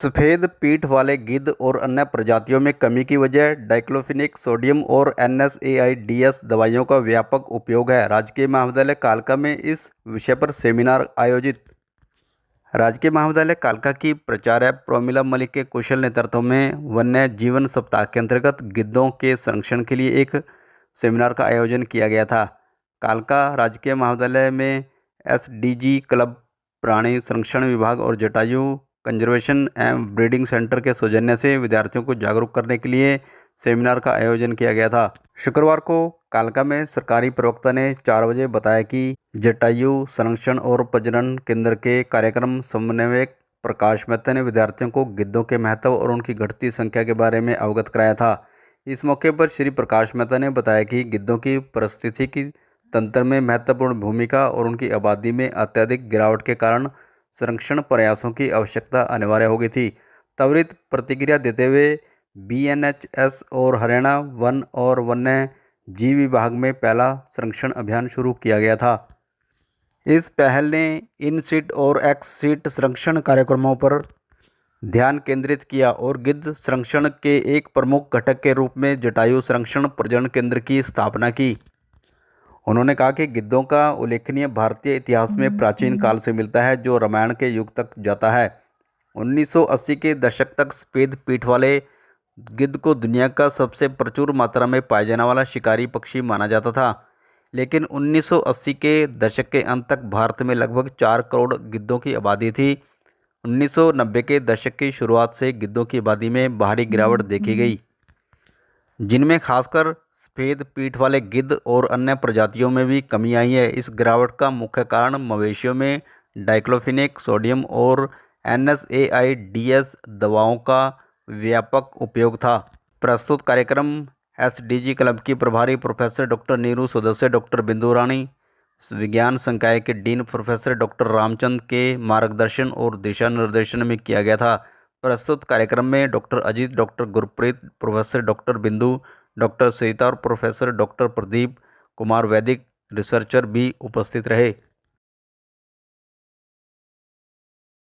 सफ़ेद पीठ वाले गिद्ध और अन्य प्रजातियों में कमी की वजह डाइक्लोफिनेक सोडियम और NSAIDs दवाइयों का व्यापक उपयोग है। राजकीय महाविद्यालय कालका में इस विषय पर सेमिनार आयोजित। राजकीय महाविद्यालय कालका की प्राचार्य प्रोमिला मलिक के कुशल नेतृत्व में वन्य जीवन सप्ताह के अंतर्गत गिद्धों के संरक्षण के लिए एक सेमिनार का आयोजन किया गया था। कालका राजकीय महाविद्यालय में SDG क्लब, प्राणी संरक्षण विभाग और जटायु कंजर्वेशन एवं ब्रीडिंग सेंटर के सौजन्य से विद्यार्थियों को जागरूक करने के लिए सेमिनार का आयोजन किया गया था। शुक्रवार को कालका में सरकारी प्रवक्ता ने 4 बजे बताया कि जटायु संरक्षण और प्रजनन केंद्र के कार्यक्रम समन्वयक प्रकाश मेहता ने विद्यार्थियों को गिद्धों के महत्व और उनकी घटती संख्या के बारे में अवगत कराया था। इस मौके पर श्री प्रकाश मेहता ने बताया कि गिद्धों की पारिस्थितिकी तंत्र में महत्वपूर्ण भूमिका और उनकी आबादी में अत्यधिक गिरावट के कारण संरक्षण प्रयासों की आवश्यकता अनिवार्य हो गई थी। त्वरित प्रतिक्रिया देते हुए BNHS और हरियाणा वन और वन्य जीव विभाग में पहला संरक्षण अभियान शुरू किया गया था। इस पहल ने इन सीट और एक्स सीट संरक्षण कार्यक्रमों पर ध्यान केंद्रित किया और गिद्ध संरक्षण के एक प्रमुख घटक के रूप में जटायु संरक्षण प्रजनन केंद्र की स्थापना की। उन्होंने कहा कि गिद्धों का उल्लेखनीय भारतीय इतिहास में प्राचीन काल से मिलता है, जो रामायण के युग तक जाता है। 1980 के दशक तक सफ़ेद पीठ वाले गिद्ध को दुनिया का सबसे प्रचुर मात्रा में पाया जाने वाला शिकारी पक्षी माना जाता था, लेकिन 1980 के दशक के अंत तक भारत में लगभग 4 करोड़ गिद्धों की आबादी थी। 1990 के दशक की शुरुआत से गिद्धों की आबादी में भारी गिरावट देखी गई, जिनमें खासकर सफ़ेद पीठ वाले गिद्ध और अन्य प्रजातियों में भी कमी आई है। इस गिरावट का मुख्य कारण मवेशियों में डाइक्लोफिनेक सोडियम और NSAIDs दवाओं का व्यापक उपयोग था। प्रस्तुत कार्यक्रम SDG क्लब की प्रभारी प्रोफेसर डॉक्टर नीरू, सदस्य डॉक्टर बिंदु रानी, विज्ञान संकाय के डीन प्रोफेसर डॉक्टर रामचंद के मार्गदर्शन और दिशा निर्देशन में किया गया था। प्रस्तुत कार्यक्रम में doctor Ajit, doctor Gurpreet, professor doctor बिंदु, डॉक्टर सरिता और प्रोफेसर डॉक्टर प्रदीप कुमार वैदिक रिसर्चर भी उपस्थित रहे।